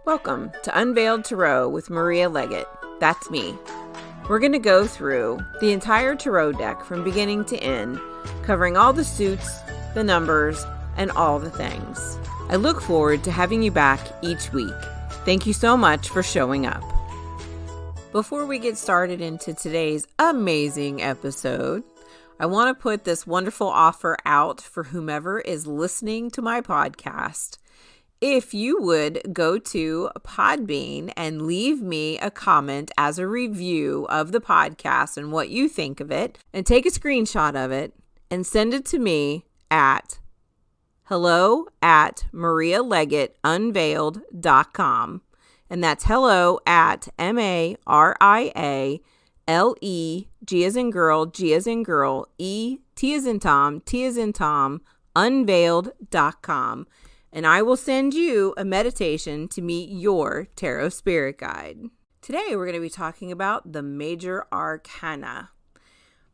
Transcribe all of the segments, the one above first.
Welcome to Unveiled Tarot with Maria Leggett. That's me. We're going to go through the entire tarot deck from beginning to end, covering all the suits, the numbers, and all the things. I look forward to having you back each week. Thank you so much for showing up. Before we get started into today's amazing episode, I want to put this wonderful offer out for whomever is listening to my podcast. If you would go to Podbean and leave me a comment as a review of the podcast and what you think of it, and take a screenshot of it and send it to me at hello@marialeggettunveiled.com. And that's hello at MARIALE, G as in girl, G as in girl, E, T as in Tom, T as in Tom, unveiled.com. And I will send you a meditation to meet your tarot spirit guide. Today, we're going to be talking about the major arcana.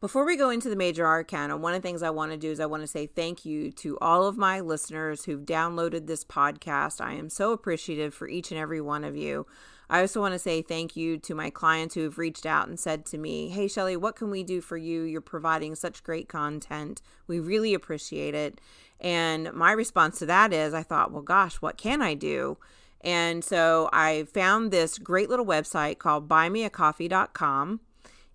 Before we go into the major arcana, one of the things I want to do is I want to say thank you to all of my listeners who've downloaded this podcast. I am so appreciative for each and every one of you. I also want to say thank you to my clients who have reached out and said to me, "Hey, Shelly, what can we do for you? You're providing such great content. We really appreciate it." And my response to that is I thought, well, gosh, what can I do? And so I found this great little website called buymeacoffee.com.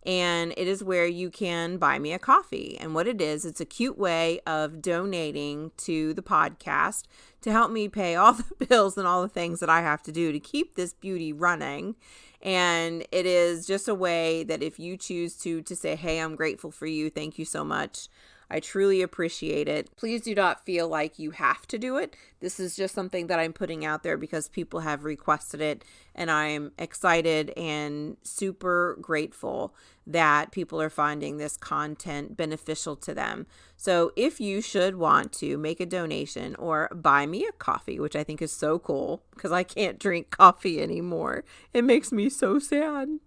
And it is where you can buy me a coffee. And what it is, it's a cute way of donating to the podcast to help me pay all the bills and all the things that I have to do to keep this beauty running. And it is just a way that if you choose to say, hey, I'm grateful for you. Thank you so much. I truly appreciate it. Please do not feel like you have to do it. This is just something that I'm putting out there because people have requested it, and I'm excited and super grateful that people are finding this content beneficial to them. So if you should want to make a donation or buy me a coffee, which I think is so cool because I can't drink coffee anymore. It makes me so sad.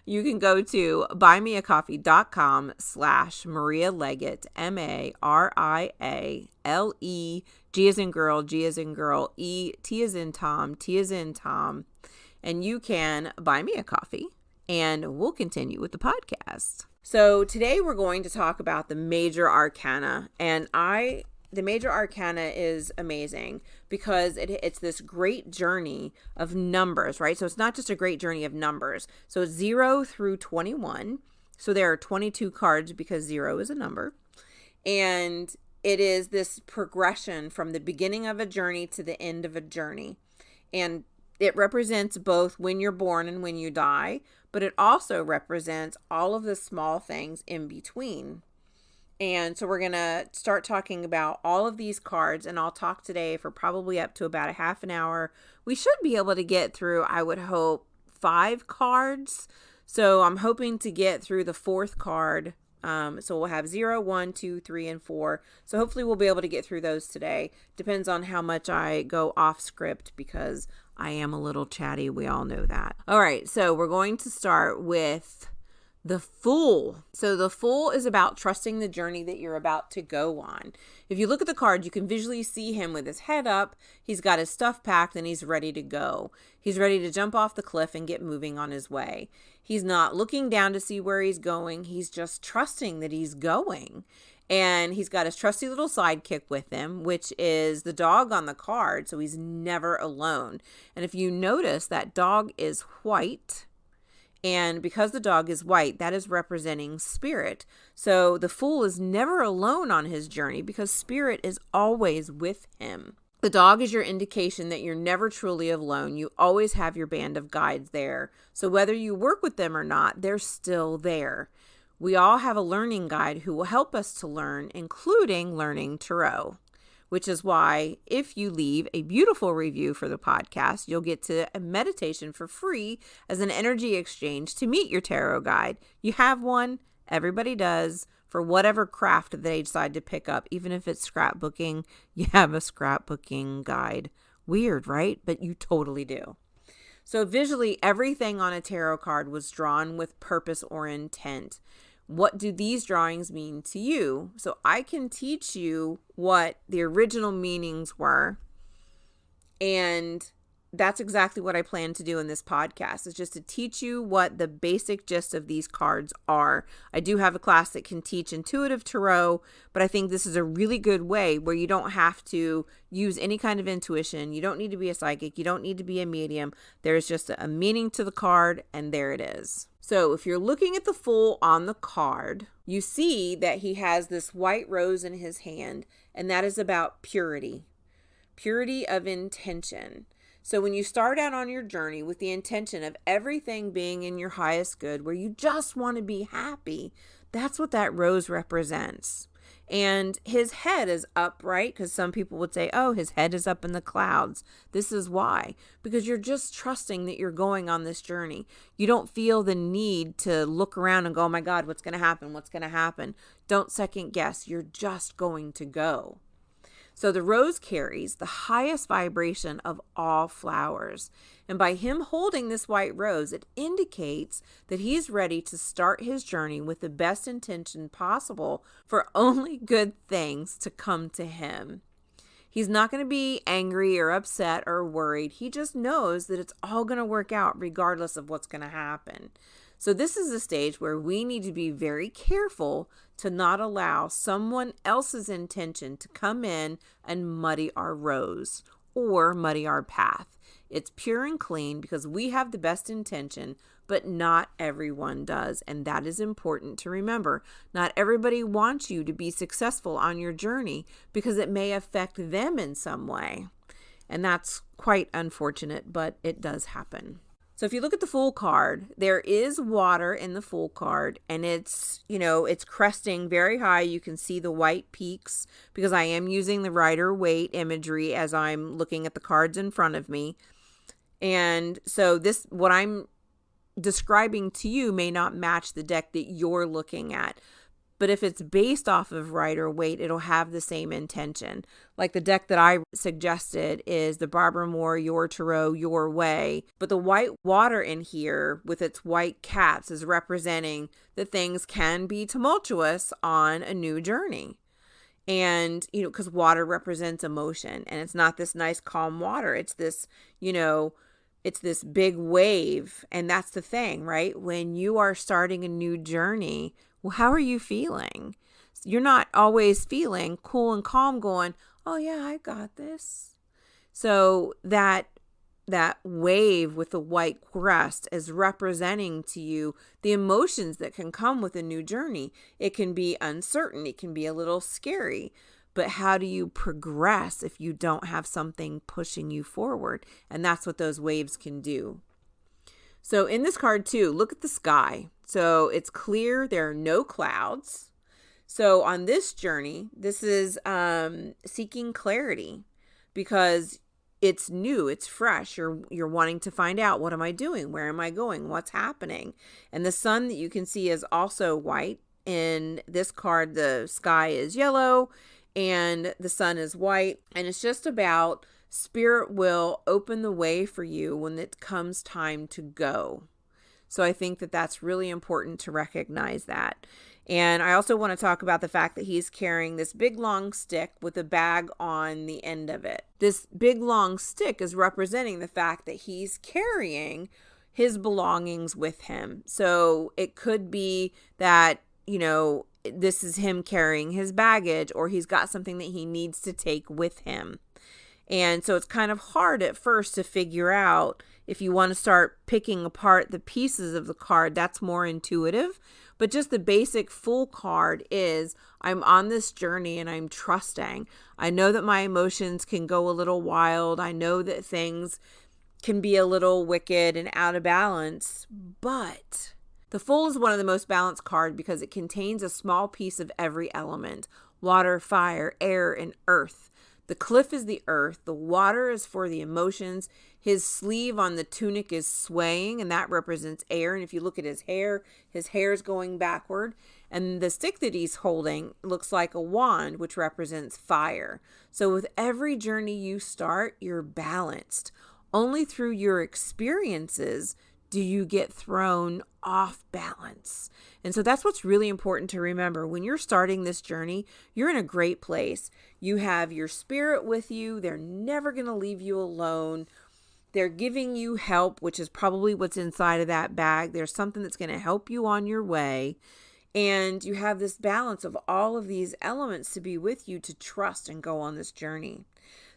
You can go to buymeacoffee.com/Maria Leggett, MARIALE, G as in girl, G as in girl, E, T as in Tom, T as in Tom, and you can buy me a coffee, and we'll continue with the podcast. So today we're going to talk about the major arcana, and the major arcana is amazing because it's this great journey of numbers, right? So it's not just a great journey of numbers. So it's 0 through 21. So there are 22 cards because 0 is a number. And it is this progression from the beginning of a journey to the end of a journey. And it represents both when you're born and when you die, but it also represents all of the small things in between. And so we're going to start talking about all of these cards, and I'll talk today for probably up to about a half an hour. We should be able to get through, I would hope, 5 cards. So I'm hoping to get through the 4th card. So we'll have 0, 1, 2, 3, and 4. So hopefully we'll be able to get through those today. Depends on how much I go off script because I am a little chatty. We all know that. All right. So we're going to start with the Fool. So the Fool is about trusting the journey that you're about to go on. If you look at the card, you can visually see him with his head up. He's got his stuff packed and he's ready to go. He's ready to jump off the cliff and get moving on his way. He's not looking down to see where he's going. He's just trusting that he's going. And he's got his trusty little sidekick with him, which is the dog on the card. So he's never alone. And if you notice, that dog is white. And because the dog is white, that is representing spirit. So the Fool is never alone on his journey because spirit is always with him. The dog is your indication that you're never truly alone. You always have your band of guides there. So whether you work with them or not, they're still there. We all have a learning guide who will help us to learn, including learning tarot. Which is why if you leave a beautiful review for the podcast, you'll get to a meditation for free as an energy exchange to meet your tarot guide. You have one, everybody does, for whatever craft that they decide to pick up. Even if it's scrapbooking, you have a scrapbooking guide. Weird, right? But you totally do. So visually, everything on a tarot card was drawn with purpose or intent. What do these drawings mean to you? So I can teach you what the original meanings were and that's exactly what I plan to do in this podcast, is just to teach you what the basic gist of these cards are. I do have a class that can teach intuitive tarot, but I think this is a really good way where you don't have to use any kind of intuition. You don't need to be a psychic. You don't need to be a medium. There's just a meaning to the card, and there it is. So if you're looking at the Fool on the card, you see that he has this white rose in his hand, and that is about purity of intention. So when you start out on your journey with the intention of everything being in your highest good, where you just want to be happy, that's what that rose represents. And his head is upright, because some people would say, oh, his head is up in the clouds. This is why. Because you're just trusting that you're going on this journey. You don't feel the need to look around and go, oh my God, what's going to happen? What's going to happen? Don't second guess. You're just going to go. So the rose carries the highest vibration of all flowers. And by him holding this white rose, it indicates that he's ready to start his journey with the best intention possible for only good things to come to him. He's not going to be angry or upset or worried. He just knows that it's all going to work out regardless of what's going to happen. So this is a stage where we need to be very careful to not allow someone else's intention to come in and muddy our rose or muddy our path. It's pure and clean because we have the best intention, but not everyone does. And that is important to remember. Not everybody wants you to be successful on your journey because it may affect them in some way. And that's quite unfortunate, but it does happen. So if you look at the Fool card, there is water in the Fool card, and it's cresting very high. You can see the white peaks because I am using the Rider-Waite imagery as I'm looking at the cards in front of me. And so what I'm describing to you may not match the deck that you're looking at. But if it's based off of Rider-Waite, it'll have the same intention. Like the deck that I suggested is the Barbara Moore, Your Tarot, Your Way. But the white water in here with its white caps is representing that things can be tumultuous on a new journey. And, because water represents emotion, and it's not this nice calm water. It's this, it's this big wave. And that's the thing, right? When you are starting a new journey, well, how are you feeling? You're not always feeling cool and calm going, oh yeah, I got this. So that wave with the white crest is representing to you the emotions that can come with a new journey. It can be uncertain. It can be a little scary. But how do you progress if you don't have something pushing you forward? And that's what those waves can do. So in this card too, look at the sky. So it's clear, there are no clouds. So on this journey, this is seeking clarity because it's new, it's fresh. You're wanting to find out, what am I doing? Where am I going? What's happening? And the sun that you can see is also white. In this card, the sky is yellow and the sun is white. And it's just about Spirit will open the way for you when it comes time to go. So I think that that's really important to recognize that. And I also want to talk about the fact that he's carrying this big long stick with a bag on the end of it. This big long stick is representing the fact that he's carrying his belongings with him. So it could be that, this is him carrying his baggage, or he's got something that he needs to take with him. And so it's kind of hard at first to figure out if you want to start picking apart the pieces of the card. That's more intuitive. But just the basic Fool card is, I'm on this journey and I'm trusting. I know that my emotions can go a little wild. I know that things can be a little wicked and out of balance. But the Fool is one of the most balanced cards because it contains a small piece of every element: water, fire, air, and earth. The cliff is the earth. The water is for the emotions. His sleeve on the tunic is swaying, and that represents air. And if you look at his hair is going backward. And the stick that he's holding looks like a wand, which represents fire. So with every journey you start, you're balanced. Only through your experiences do you get thrown off balance. And so that's what's really important to remember. When you're starting this journey, you're in a great place. You have your spirit with you. They're never going to leave you alone. They're giving you help, which is probably what's inside of that bag. There's something that's going to help you on your way. And you have this balance of all of these elements to be with you to trust and go on this journey.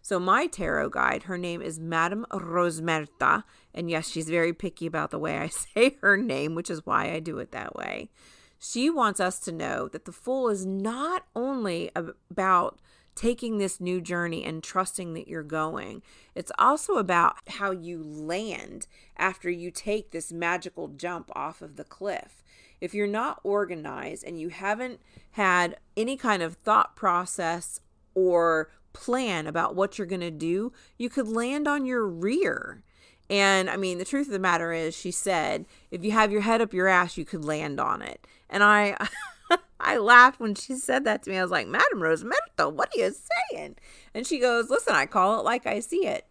So my tarot guide, her name is Madame Rosmerta. And yes, she's very picky about the way I say her name, which is why I do it that way. She wants us to know that the Fool is not only about taking this new journey and trusting that you're going. It's also about how you land after you take this magical jump off of the cliff. If you're not organized and you haven't had any kind of thought process or plan about what you're going to do, you could land on your rear. And I mean, the truth of the matter is, she said, if you have your head up your ass, you could land on it. And I laughed when she said that to me. I was like, Madame Rosmerta, what are you saying? And she goes, listen, I call it like I see it.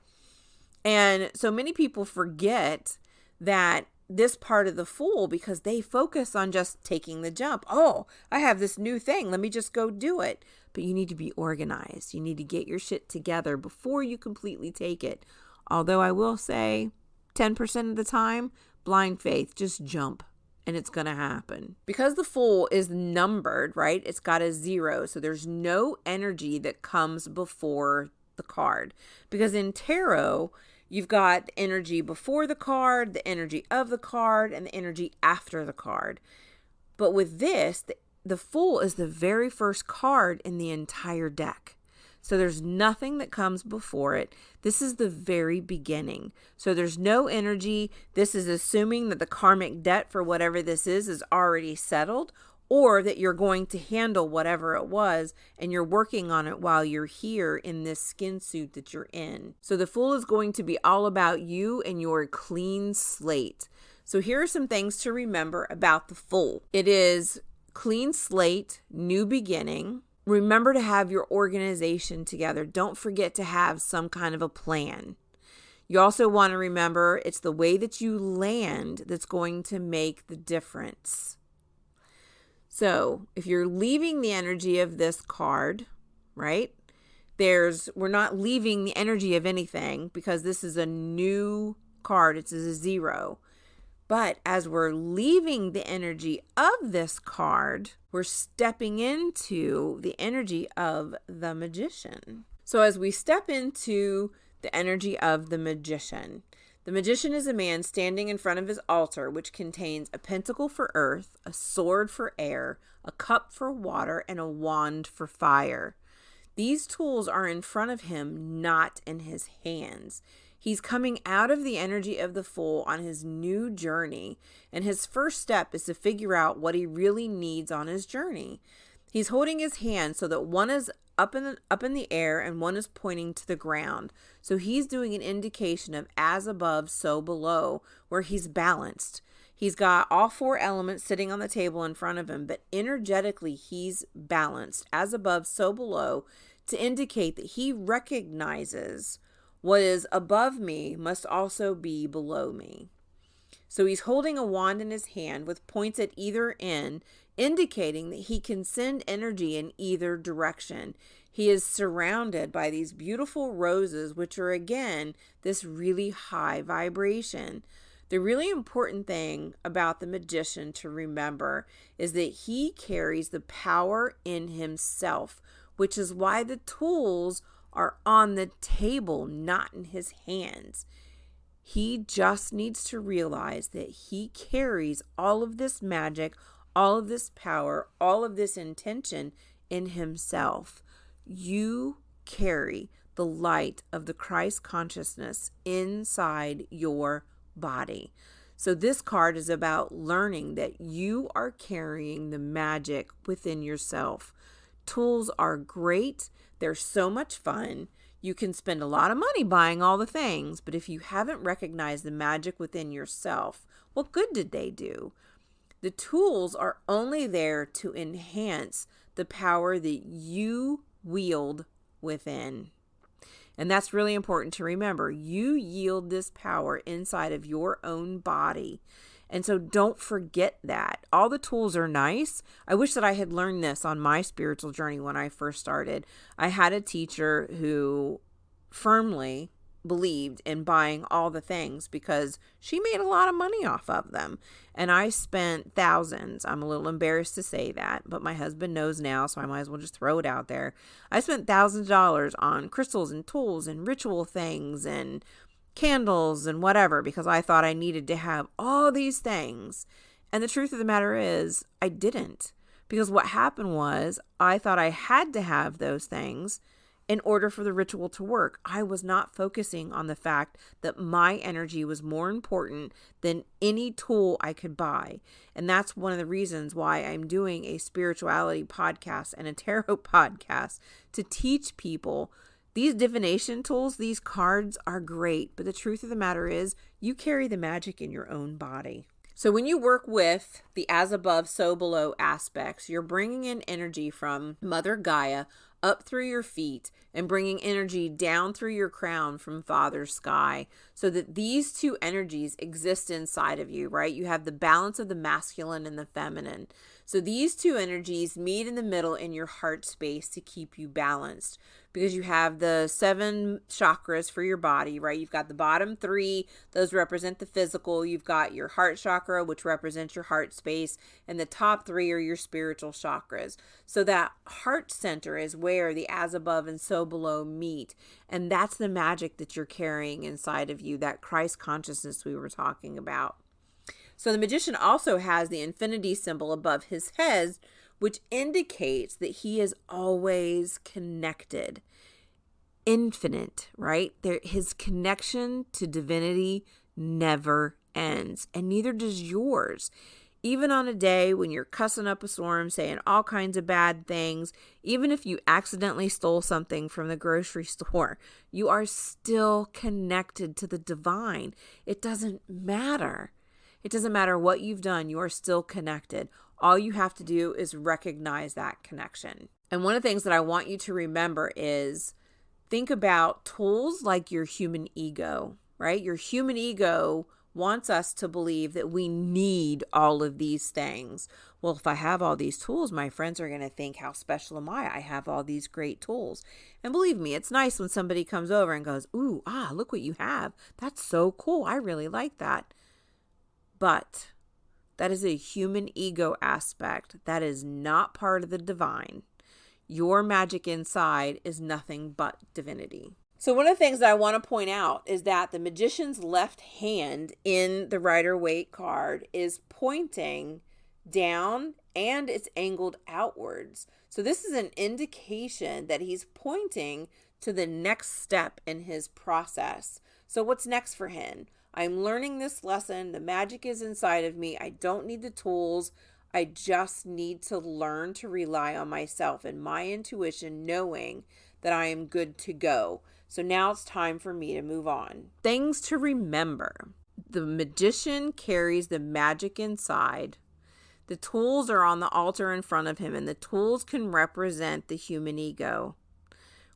And so many people forget that this part of the Fool, because they focus on just taking the jump. Oh, I have this new thing. Let me just go do it. But you need to be organized. You need to get your shit together before you completely take it. Although I will say 10% of the time, blind faith, just jump. And it's going to happen. Because the Fool is numbered, right? It's got a 0. So there's no energy that comes before the card. Because in tarot, you've got the energy before the card, the energy of the card, and the energy after the card. But with this, the Fool is the very first card in the entire deck. So there's nothing that comes before it. This is the very beginning. So there's no energy. This is assuming that the karmic debt for whatever this is already settled, or that you're going to handle whatever it was and you're working on it while you're here in this skin suit that you're in. So the Fool is going to be all about you and your clean slate. So here are some things to remember about the Fool. It is clean slate, new beginning. Remember to have your organization together. Don't forget to have some kind of a plan. You also want to remember it's the way that you land that's going to make the difference. So if you're leaving the energy of this card, right? We're not leaving the energy of anything because this is a new card. It's a 0. But as we're leaving the energy of this card, we're stepping into the energy of the Magician. So as we step into the energy of the Magician is a man standing in front of his altar, which contains a pentacle for earth, a sword for air, a cup for water, and a wand for fire. These tools are in front of him, not in his hands. He's coming out of the energy of the Fool on his new journey, and his first step is to figure out what he really needs on his journey. He's holding his hand so that one is up in the air and one is pointing to the ground. So he's doing an indication of as above, so below, where he's balanced. He's got all 4 elements sitting on the table in front of him, but energetically he's balanced, as above, so below, to indicate that he recognizes what is above me must also be below me. So he's holding a wand in his hand with points at either end, indicating that he can send energy in either direction. He is surrounded by these beautiful roses, which are, again, this really high vibration. The really important thing about the Magician to remember is that he carries the power in himself, which is why the tools are on the table, not in his hands. He just needs to realize that he carries all of this magic, all of this power, all of this intention in himself. You carry the light of the Christ consciousness inside your body. So this card is about learning that you are carrying the magic within yourself. Tools are great. They're so much fun. You can spend a lot of money buying all the things, but if you haven't recognized the magic within yourself, what good did they do? The tools are only there to enhance the power that you wield within. And that's really important to remember. You yield this power inside of your own body. And so don't forget that. All the tools are nice. I wish that I had learned this on my spiritual journey when I first started. I had a teacher who firmly believed in buying all the things because she made a lot of money off of them. And I spent thousands. I'm a little embarrassed to say that, but my husband knows now, so I might as well just throw it out there. I spent thousands of dollars on crystals and tools and ritual things and candles and whatever because I thought I needed to have all these things. And the truth of the matter is I didn't, because what happened was I thought I had to have those things in order for the ritual to work. I was not focusing on the fact that my energy was more important than any tool I could buy. And that's one of the reasons why I'm doing a spirituality podcast and a tarot podcast to teach people these divination tools, these cards are great. But the truth of the matter is you carry the magic in your own body. So when you work with the as above, so below aspects, you're bringing in energy from Mother Gaia up through your feet and bringing energy down through your crown from Father Sky, so that these two energies exist inside of you, right? You have the balance of the masculine and the feminine. So these two energies meet in the middle in your heart space to keep you balanced, because you have the 7 chakras for your body, right? You've got the bottom 3, those represent the physical. You've got your heart chakra, which represents your heart space, and the top 3 are your spiritual chakras. So that heart center is where the as above and so below meet. And that's the magic that you're carrying inside of you, that Christ consciousness we were talking about. So the magician also has the infinity symbol above his head, which indicates that he is always connected, infinite, right? His connection to divinity never ends, and neither does yours. Even on a day when you're cussing up a storm, saying all kinds of bad things, even if you accidentally stole something from the grocery store, you are still connected to the divine. It doesn't matter. It doesn't matter what you've done. You are still connected. All you have to do is recognize that connection. And one of the things that I want you to remember is think about tools like your human ego, right? Your human ego wants us to believe that we need all of these things. Well, if I have all these tools, my friends are going to think, how special am I? I have all these great tools. And believe me, it's nice when somebody comes over and goes, ooh, look what you have. That's so cool. I really like that. But that is a human ego aspect. That is not part of the divine. Your magic inside is nothing but divinity. So one of the things that I want to point out is that the magician's left hand in the Rider-Waite card is pointing down and it's angled outwards. So this is an indication that he's pointing to the next step in his process. So what's next for him? I'm learning this lesson. The magic is inside of me. I don't need the tools. I just need to learn to rely on myself and my intuition, knowing that I am good to go. So now it's time for me to move on. Things to remember. The magician carries the magic inside. The tools are on the altar in front of him, and the tools can represent the human ego,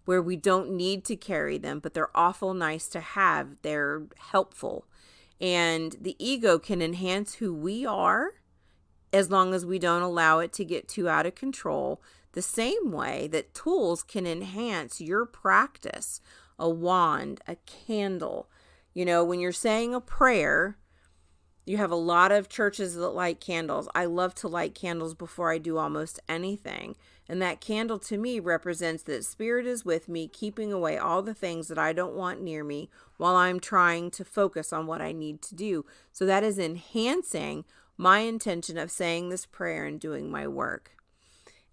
where we don't need to carry them, but they're awful nice to have. They're helpful. And the ego can enhance who we are as long as we don't allow it to get too out of control, the same way that tools can enhance your practice. A wand, a candle. You know, when you're saying a prayer, you have a lot of churches that light candles. I love to light candles before I do almost anything. And that candle to me represents that spirit is with me, keeping away all the things that I don't want near me while I'm trying to focus on what I need to do. So that is enhancing my intention of saying this prayer and doing my work.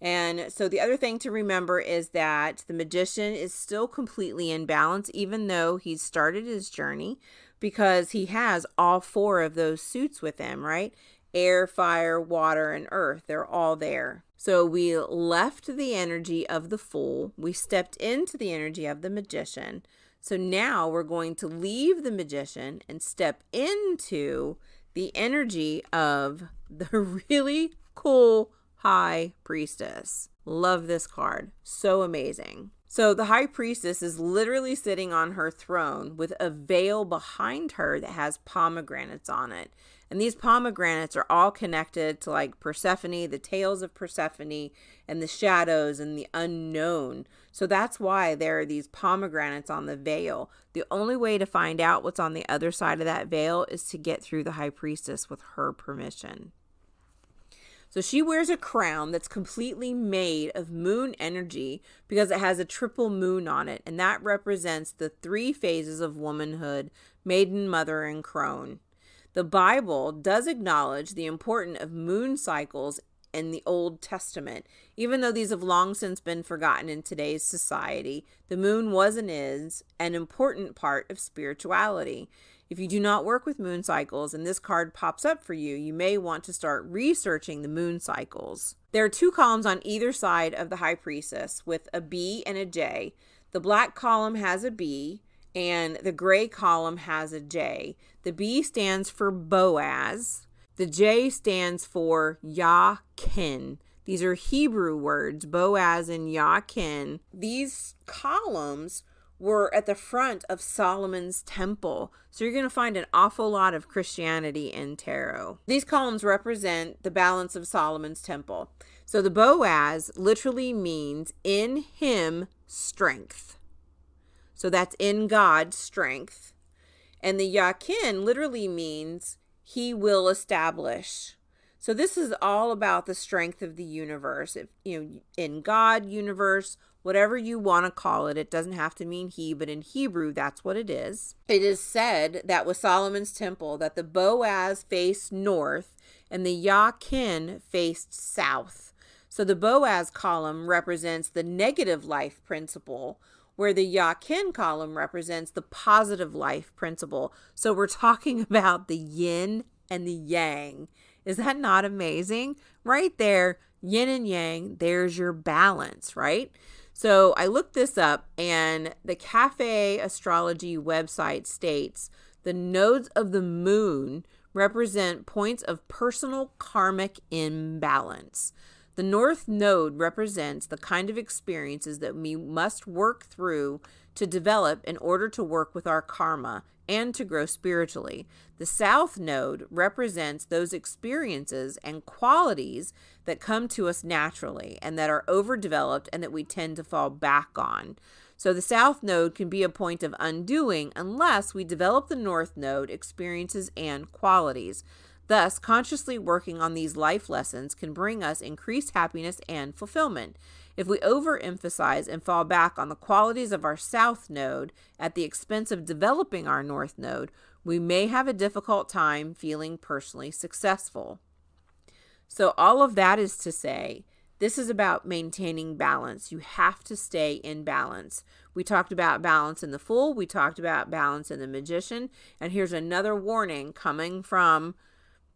And so the other thing to remember is that the magician is still completely in balance, even though he's started his journey, because he has all 4 of those suits with him, right? Air, fire, water, and earth. They're all there. So we left the energy of the Fool. We stepped into the energy of the magician. So now we're going to leave the magician and step into the energy of the really cool High Priestess. Love this card. So amazing. So the high priestess is literally sitting on her throne with a veil behind her that has pomegranates on it. And these pomegranates are all connected to like Persephone, the tales of Persephone, and the shadows and the unknown. So that's why there are these pomegranates on the veil. The only way to find out what's on the other side of that veil is to get through the high priestess with her permission. So she wears a crown that's completely made of moon energy because it has a triple moon on it. And that represents the 3 phases of womanhood: maiden, mother, and crone. The Bible does acknowledge the importance of moon cycles in the Old Testament. Even though these have long since been forgotten in today's society, the moon was and is an important part of spirituality. If you do not work with moon cycles and this card pops up for you, you may want to start researching the moon cycles. There are 2 columns on either side of the high priestess with a B and a J. The black column has a B and the gray column has a J. The B stands for Boaz. The J stands for Yakin. These are Hebrew words, Boaz and Yakin. These columns were at the front of Solomon's temple. So you're going to find an awful lot of Christianity in tarot. These columns represent the balance of Solomon's temple. So the Boaz literally means in him strength. So that's in God strength. And the Yakin literally means he will establish. So this is all about the strength of the universe. If, in God, universe, whatever you want to call it. It doesn't have to mean he, but in Hebrew, that's what it is. It is said that with Solomon's temple, that the Boaz faced north and the Yakin faced south. So the Boaz column represents the negative life principle, where the Yakin column represents the positive life principle. So we're talking about the yin and the yang. Is that not amazing? Right there, yin and yang, there's your balance, right? So I looked this up, and the Cafe Astrology website states the nodes of the moon represent points of personal karmic imbalance. The north node represents the kind of experiences that we must work through to develop in order to work with our karma and to grow spiritually. The south node represents those experiences and qualities that come to us naturally and that are overdeveloped and that we tend to fall back on. So the south node can be a point of undoing unless we develop the north node experiences and qualities. Thus, consciously working on these life lessons can bring us increased happiness and fulfillment. If we overemphasize and fall back on the qualities of our south node at the expense of developing our north node, we may have a difficult time feeling personally successful. So all of that is to say, this is about maintaining balance. You have to stay in balance. We talked about balance in the Fool. We talked about balance in the Magician. And here's another warning coming from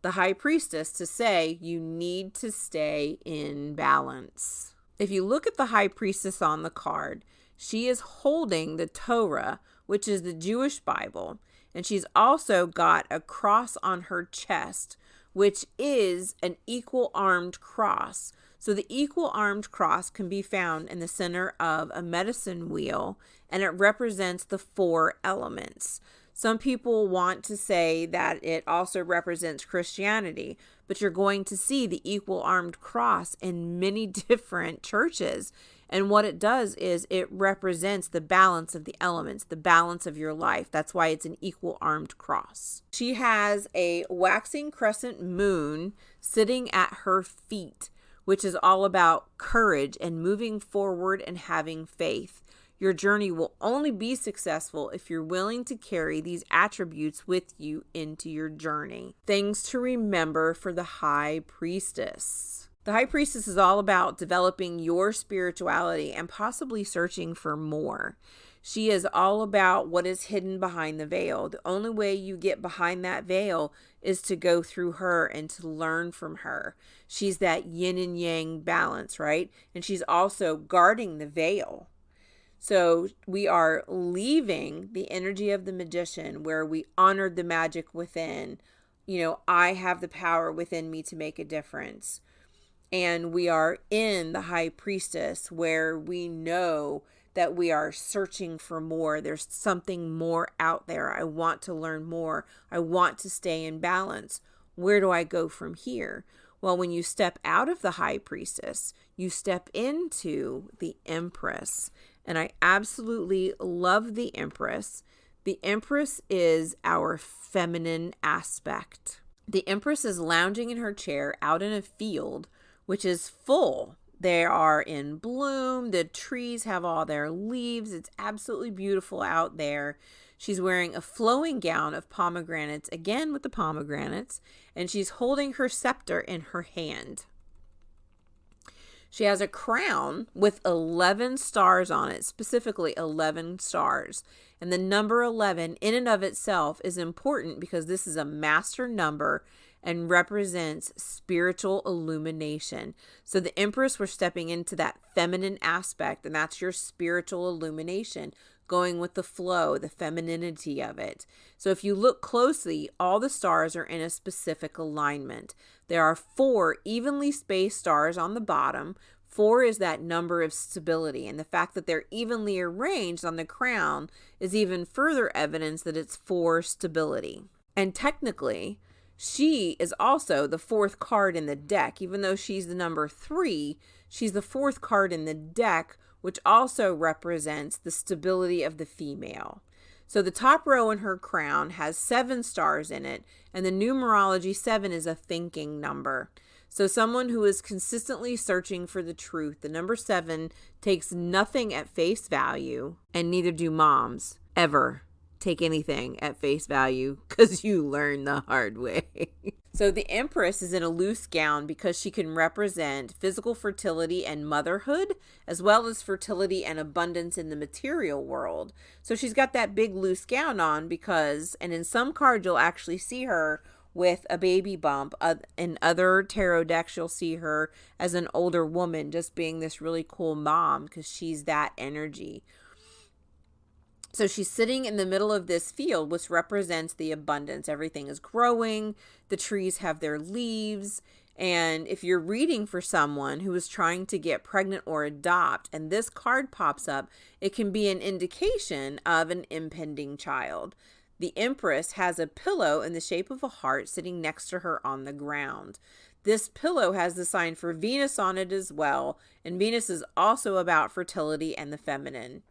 the High Priestess to say you need to stay in balance. If you look at the High Priestess on the card, she is holding the Torah, which is the Jewish Bible, and she's also got a cross on her chest, which is an equal-armed cross. So the equal-armed cross can be found in the center of a medicine wheel, and it represents the 4 elements. Some people want to say that it also represents Christianity, but you're going to see the equal-armed cross in many different churches. And what it does is it represents the balance of the elements, the balance of your life. That's why it's an equal-armed cross. She has a waxing crescent moon sitting at her feet, which is all about courage and moving forward and having faith. Your journey will only be successful if you're willing to carry these attributes with you into your journey. Things to remember for the High Priestess. The High Priestess is all about developing your spirituality and possibly searching for more. She is all about what is hidden behind the veil. The only way you get behind that veil is to go through her and to learn from her. She's that yin and yang balance, right? And she's also guarding the veil. So we are leaving the energy of the magician where we honored the magic within. I have the power within me to make a difference. And we are in the High Priestess where we know that we are searching for more. There's something more out there. I want to learn more. I want to stay in balance. Where do I go from here? Well, when you step out of the High Priestess, you step into the Empress. And I absolutely love the Empress. The Empress is our feminine aspect. The Empress is lounging in her chair out in a field, which is full. They are in bloom. The trees have all their leaves. It's absolutely beautiful out there. She's wearing a flowing gown of pomegranates, again with the pomegranates, and she's holding her scepter in her hand. She has a crown with 11 stars on it, specifically 11 stars. And the number 11 in and of itself is important because this is a master number and represents spiritual illumination. So the Empress, we're stepping into that feminine aspect, and that's your spiritual illumination, going with the flow, the femininity of it. So if you look closely, all the stars are in a specific alignment. There are 4 evenly spaced stars on the bottom. 4 is that number of stability, and the fact that they're evenly arranged on the crown is even further evidence that it's for stability. And technically, she is also the 4th card in the deck. Even though she's the number 3, she's the 4th card in the deck, which also represents the stability of the female. So the top row in her crown has 7 stars in it, and the numerology 7 is a thinking number. So someone who is consistently searching for the truth, the number 7 takes nothing at face value, and neither do moms ever take anything at face value because you learn the hard way. So the Empress is in a loose gown because she can represent physical fertility and motherhood, as well as fertility and abundance in the material world. So she's got that big loose gown on because, and in some cards you'll actually see her with a baby bump. In other tarot decks you'll see her as an older woman, just being this really cool mom because she's that energy. So she's sitting in the middle of this field, which represents the abundance. Everything is growing. The trees have their leaves. And if you're reading for someone who is trying to get pregnant or adopt, and this card pops up, it can be an indication of an impending child. The Empress has a pillow in the shape of a heart sitting next to her on the ground. This pillow has the sign for Venus on it as well. And Venus is also about fertility and the feminine.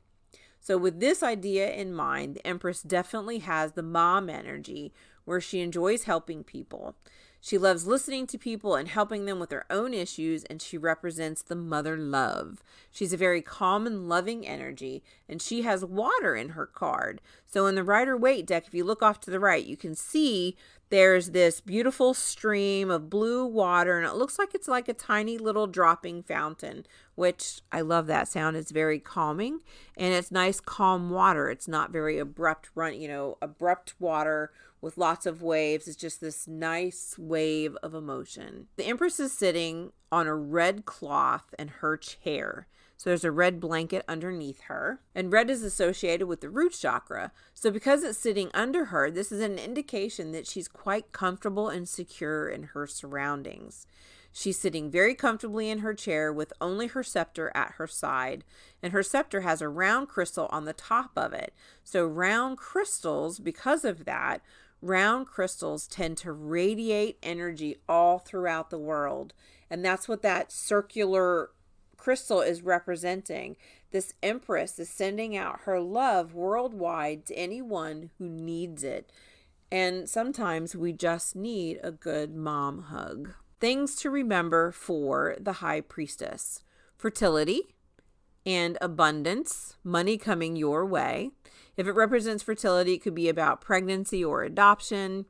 So with this idea in mind, the Empress definitely has the mom energy where she enjoys helping people. She loves listening to people and helping them with their own issues, and she represents the mother love. She's a very calm and loving energy, and she has water in her card. So in the Rider-Waite deck, if you look off to the right, you can see there's this beautiful stream of blue water, and it looks like it's like a tiny little dropping fountain, which I love that sound. It's very calming, and it's nice, calm water. It's not very abrupt abrupt water with lots of waves. It's just this nice wave of emotion. The Empress is sitting on a red cloth in her chair. So there's a red blanket underneath her, and red is associated with the root chakra. So because it's sitting under her, this is an indication that she's quite comfortable and secure in her surroundings. She's sitting very comfortably in her chair with only her scepter at her side, and her scepter has a round crystal on the top of it. So round crystals, because of that, round crystals tend to radiate energy all throughout the world. And that's what that circular crystal is representing. This Empress is sending out her love worldwide to anyone who needs it. And sometimes we just need a good mom hug. Things to remember for the High Priestess: fertility and abundance, money coming your way. If it represents fertility, it could be about pregnancy or adoption.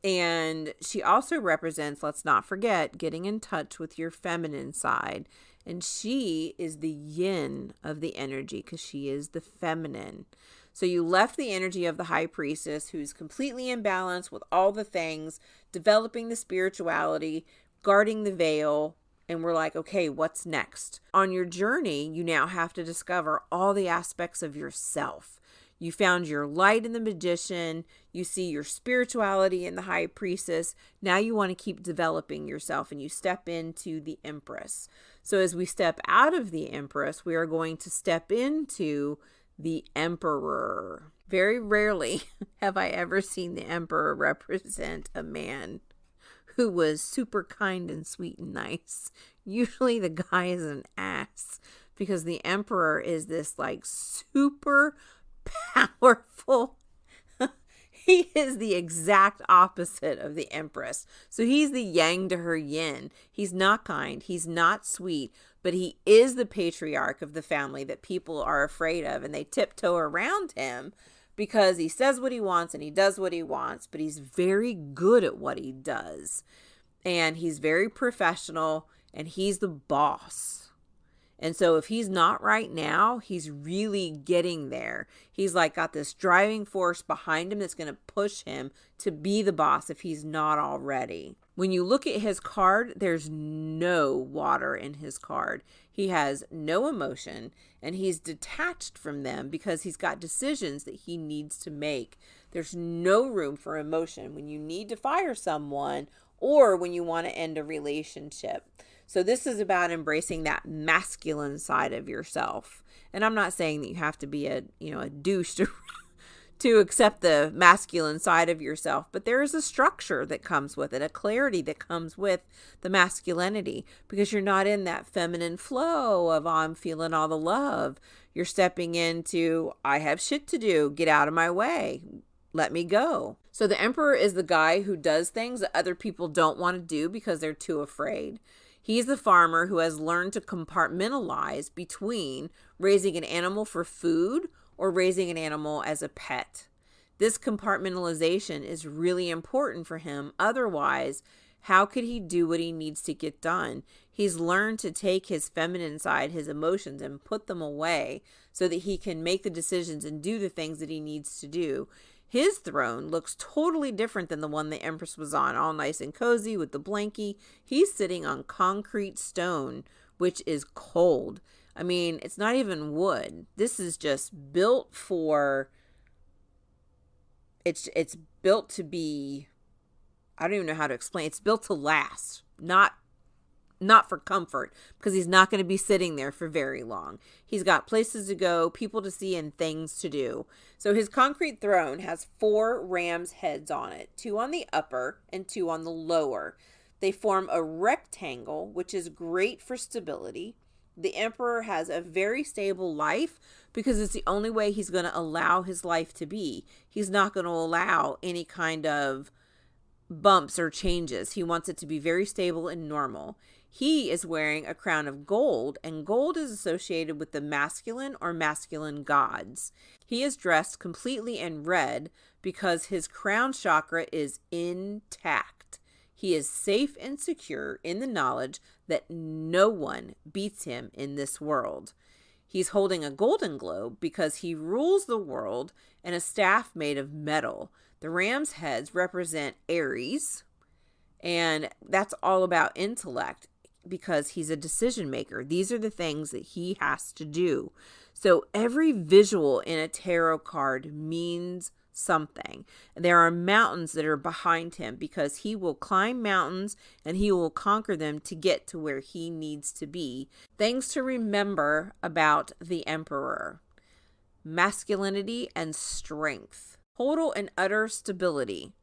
And she also represents, let's not forget, getting in touch with your feminine side. And she is the yin of the energy because she is the feminine. So you left the energy of the High Priestess, who's completely in balance with all the things, developing the spirituality, guarding the veil. And we're like, okay, what's next? On your journey, you now have to discover all the aspects of yourself. You found your light in the Magician. You see your spirituality in the High Priestess. Now you want to keep developing yourself, and you step into the Empress. So as we step out of the Empress, we are going to step into the Emperor. Very rarely have I ever seen the Emperor represent a man who was super kind and sweet and nice. Usually the guy is an ass, because the Emperor is this like super powerful. He is the exact opposite of the Empress. So he's the yang to her yin. He's not kind. He's not sweet, but he is the patriarch of the family that people are afraid of, and they tiptoe around him because he says what he wants and he does what he wants, but he's very good at what he does. And he's very professional, and he's the boss. And so if he's not right now, he's really getting there. He's like got this driving force behind him that's going to push him to be the boss if he's not already. When you look at his card, there's no water in his card. He has no emotion, and he's detached from them because he's got decisions that he needs to make. There's no room for emotion when you need to fire someone or when you want to end a relationship. So this is about embracing that masculine side of yourself. And I'm not saying that you have to be a douche to accept the masculine side of yourself, but there is a structure that comes with it, a clarity that comes with the masculinity, because you're not in that feminine flow of I'm feeling all the love. You're stepping into I have shit to do, get out of my way, let me go. So the Emperor is the guy who does things that other people don't want to do because they're too afraid. He's the farmer who has learned to compartmentalize between raising an animal for food or raising an animal as a pet. This compartmentalization is really important for him. Otherwise, how could he do what he needs to get done? He's learned to take his feminine side, his emotions, and put them away so that he can make the decisions and do the things that he needs to do. His throne looks totally different than the one the Empress was on, all nice and cozy with the blankie. He's sitting on concrete stone, which is cold. I mean, it's not even wood. This is just built for, it's built to be, I don't even know how to explain. It's built to last, not for comfort, because he's not going to be sitting there for very long. He's got places to go, people to see, and things to do. So his concrete throne has 4 ram's heads on it, 2 on the upper and 2 on the lower. They form a rectangle, which is great for stability. The Emperor has a very stable life because it's the only way he's going to allow his life to be. He's not going to allow any kind of bumps or changes. He wants it to be very stable and normal. He is wearing a crown of gold, and gold is associated with the masculine or masculine gods. He is dressed completely in red because his crown chakra is intact. He is safe and secure in the knowledge that no one beats him in this world. He's holding a golden globe because he rules the world, and a staff made of metal. The ram's heads represent Aries, and that's all about intellect because he's a decision maker. These are the things that he has to do. So every visual in a tarot card means something. There are mountains that are behind him because he will climb mountains and he will conquer them to get to where he needs to be. Things to remember about the Emperor: masculinity and strength, total and utter stability,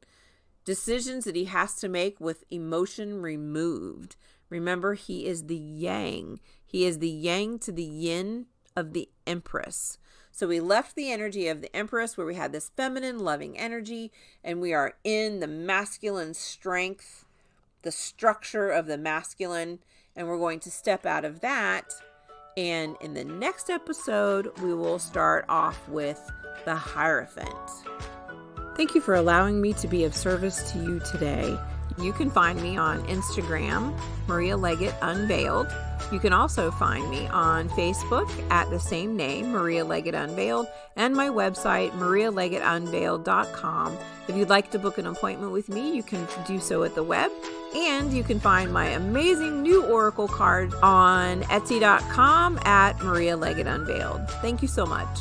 decisions that he has to make with emotion removed. Remember, he is the yang. He is the yang to the yin of the Empress. So we left the energy of the Empress where we had this feminine, loving energy, and we are in the masculine strength, the structure of the masculine, and we're going to step out of that. And in the next episode, we will start off with the Hierophant. Thank you for allowing me to be of service to you today. You can find me on Instagram, Maria Leggett Unveiled. You can also find me on Facebook at the same name, Maria Leggett Unveiled, and my website, marialeggettunveiled.com. If you'd like to book an appointment with me, you can do so at the web. And you can find my amazing new Oracle card on Etsy.com at Maria Leggett Unveiled. Thank you so much.